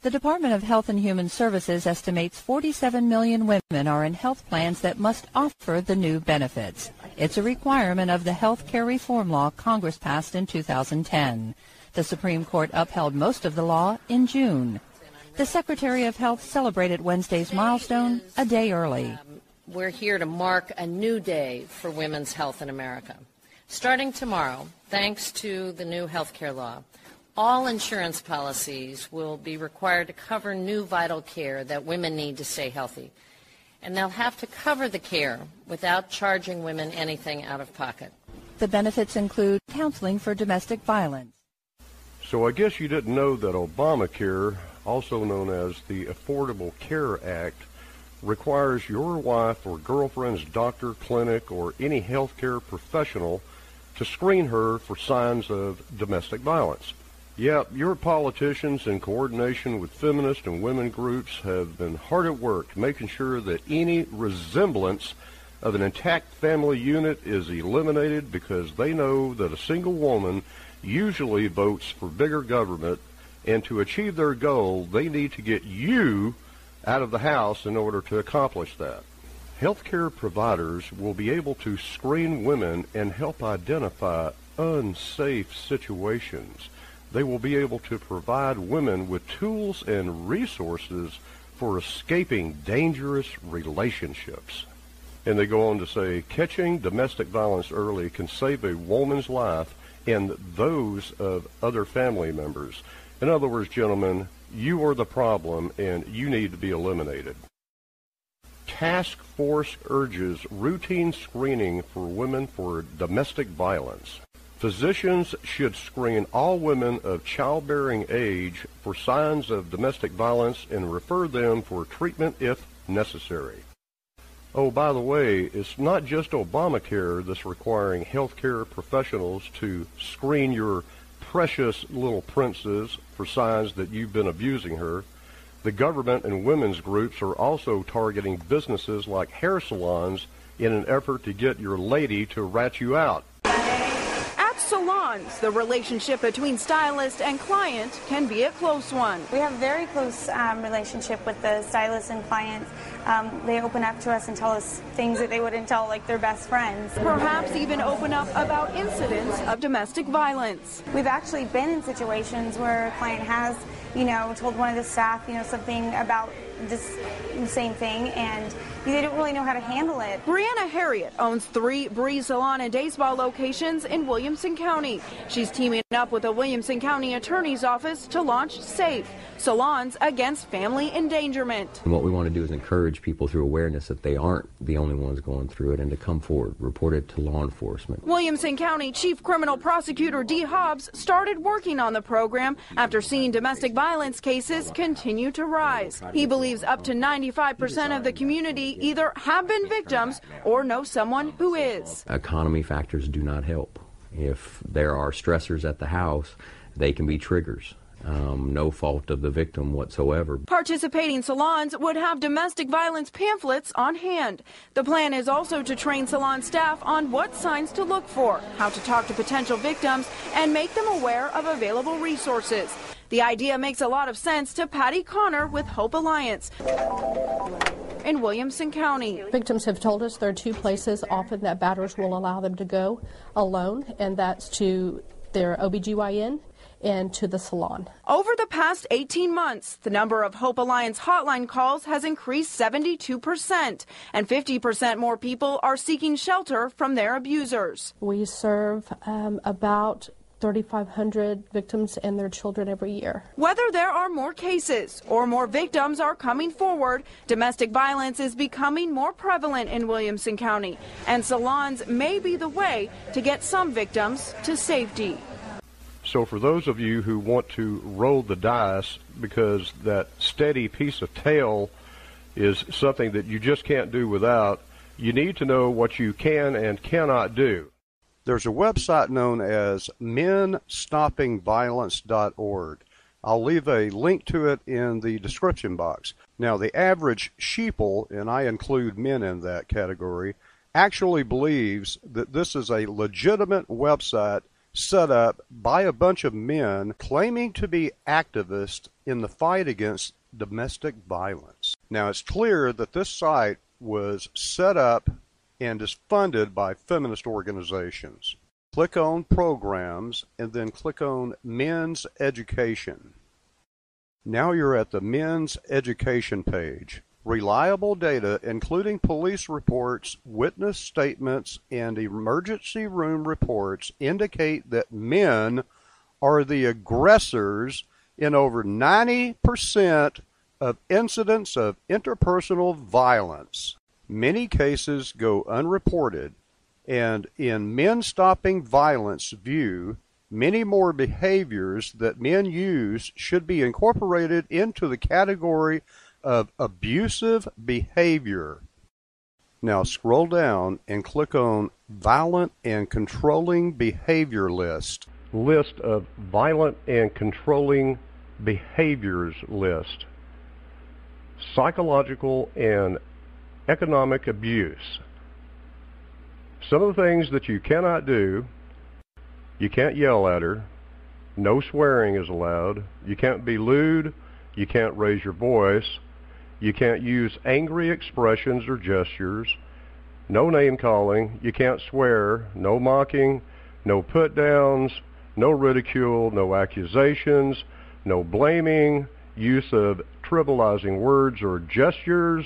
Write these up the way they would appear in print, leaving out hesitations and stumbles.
The Department of Health and Human Services estimates 47 million women are in health plans that must offer the new benefits. It's a requirement of the health care reform law Congress passed in 2010. The Supreme Court upheld most of the law in June. The Secretary of Health celebrated Wednesday's milestone a day early. We're here to mark a new day for women's health in America. Starting tomorrow, thanks to the new health care law, all insurance policies will be required to cover new vital care that women need to stay healthy. And they'll have to cover the care without charging women anything out of pocket. The benefits include counseling for domestic violence. So I guess you didn't know that ObamaCare, also known as the Affordable Care Act, requires your wife or girlfriend's doctor, clinic, or any healthcare professional to screen her for signs of domestic violence. Yep, your politicians, in coordination with feminist and women groups, have been hard at work making sure that any resemblance of an intact family unit is eliminated, because they know that a single woman usually votes for bigger government, and to achieve their goal, they need to get you out of the house in order to accomplish that. Healthcare providers will be able to screen women and help identify unsafe situations. They will be able to provide women with tools and resources for escaping dangerous relationships. And they go on to say, catching domestic violence early can save a woman's life and those of other family members. In other words, gentlemen, you are the problem and you need to be eliminated. Task Force urges routine screening for women for domestic violence. Physicians should screen all women of childbearing age for signs of domestic violence and refer them for treatment if necessary. Oh, by the way, it's not just Obamacare that's requiring healthcare professionals to screen your precious little princess for signs that you've been abusing her. The government and women's groups are also targeting businesses like hair salons in an effort to get your lady to rat you out. Salons, the relationship between stylist and client can be a close one. We have a very close relationship with the stylist and clients. They open up to us and tell us things that they wouldn't tell like their best friends. Perhaps even open up about incidents of domestic violence. We've actually been in situations where a client has, told one of the staff, something about this same thing, and they don't really know how to handle it. Brianna Harriet owns 3 Breeze Salon and Day Spa locations in Williamson County. She's teaming up with the Williamson County Attorney's Office to launch SAFE, Salons Against Family Endangerment. And what we want to do is encourage people through awareness that they aren't the only ones going through it, and to come forward, report it to law enforcement. Williamson County Chief Criminal Prosecutor Dee Hobbs started working on the program after seeing domestic violence cases continue to rise. He believes up to 95% of the community either have been victims or know someone who is. Economy factors do not help. If there are stressors at the house, they can be triggers. No fault of the victim whatsoever. Participating salons would have domestic violence pamphlets on hand. The plan is also to train salon staff on what signs to look for, how to talk to potential victims, and make them aware of available resources. The idea makes a lot of sense to Patty Connor with Hope Alliance in Williamson County. Victims have told us there are 2 places often that batterers will allow them to go alone, and that's to their OBGYN and to the salon. Over the past 18 months, the number of Hope Alliance hotline calls has increased 72%, and 50% more people are seeking shelter from their abusers. We serve about 3,500 victims and their children every year. Whether there are more cases or more victims are coming forward, domestic violence is becoming more prevalent in Williamson County, and salons may be the way to get some victims to safety. So for those of you who want to roll the dice because that steady piece of tail is something that you just can't do without, you need to know what you can and cannot do. There's a website known as menstoppingviolence.org. I'll leave a link to it in the description box. Now, the average sheeple, and I include men in that category, actually believes that this is a legitimate website set up by a bunch of men claiming to be activists in the fight against domestic violence. Now, it's clear that this site was set up and is funded by feminist organizations. Click on Programs and then click on Men's Education. Now you're at the Men's Education page. Reliable data, including police reports, witness statements, and emergency room reports, indicate that men are the aggressors in over 90% of incidents of interpersonal violence. Many cases go unreported, and in Men Stopping Violence view, many more behaviors that men use should be incorporated into the category of abusive behavior. Now scroll down and click on Violent and Controlling Behavior List. List of violent and controlling behaviors list. Psychological and economic abuse. Some of the things that you cannot do: you can't yell at her, no swearing is allowed, you can't be lewd, you can't raise your voice, you can't use angry expressions or gestures, no name calling, you can't swear, no mocking, no put downs, no ridicule, no accusations, no blaming, use of trivializing words or gestures,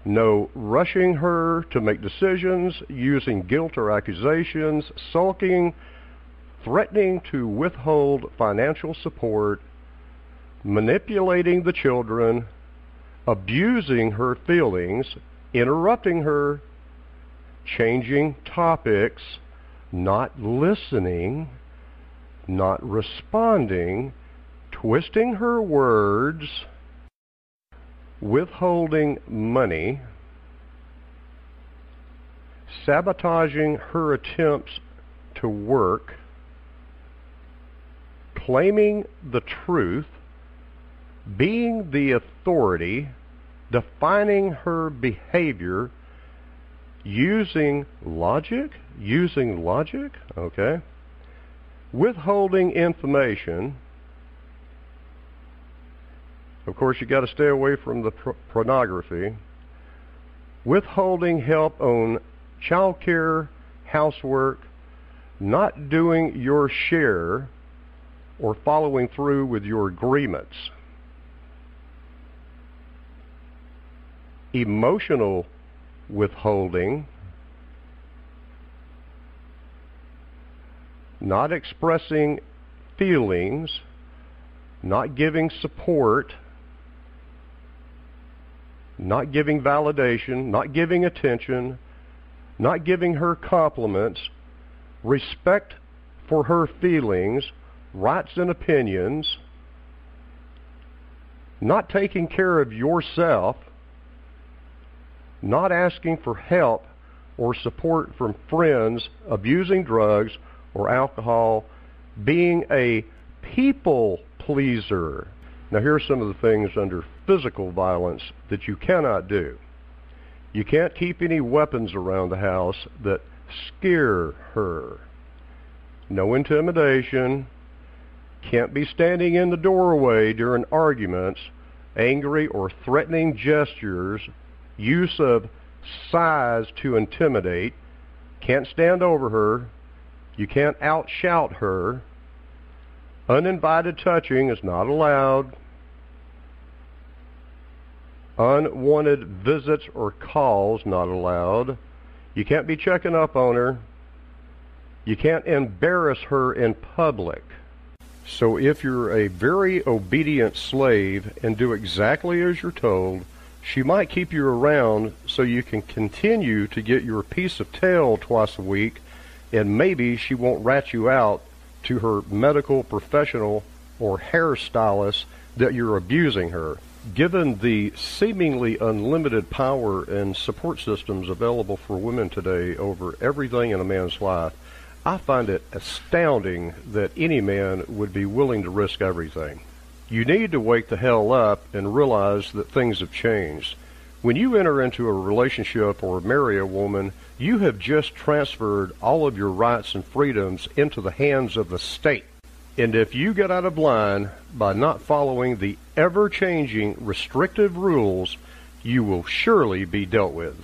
no rushing her to make decisions, using guilt or accusations, sulking, threatening to withhold financial support, manipulating the children, abusing her feelings, interrupting her, changing topics, not listening, not responding, twisting her words, withholding money, sabotaging her attempts to work, claiming the truth, being the authority, defining her behavior, using logic, okay, withholding information. Of course, you got to stay away from the pornography. Withholding help on child care, housework, not doing your share, or following through with your agreements. Emotional withholding, not expressing feelings, not giving support, not giving validation, not giving attention, not giving her compliments, respect for her feelings, rights and opinions, not taking care of yourself, not asking for help or support from friends, abusing drugs or alcohol, being a people pleaser. Now here are some of the things under physical violence that you cannot do. You can't keep any weapons around the house that scare her. No intimidation. Can't be standing in the doorway during arguments, angry or threatening gestures, use of size to intimidate. Can't stand over her. You can't outshout her. Uninvited touching is not allowed. Unwanted visits or calls not allowed. You can't be checking up on her. You can't embarrass her in public. So if you're a very obedient slave and do exactly as you're told, she might keep you around so you can continue to get your piece of tail twice a week, and maybe she won't rat you out to her medical professional or hairstylist that you're abusing her. Given the seemingly unlimited power and support systems available for women today over everything in a man's life, I find it astounding that any man would be willing to risk everything. You need to wake the hell up and realize that things have changed. When you enter into a relationship or marry a woman, you have just transferred all of your rights and freedoms into the hands of the state. And if you get out of line by not following the ever-changing restrictive rules, you will surely be dealt with.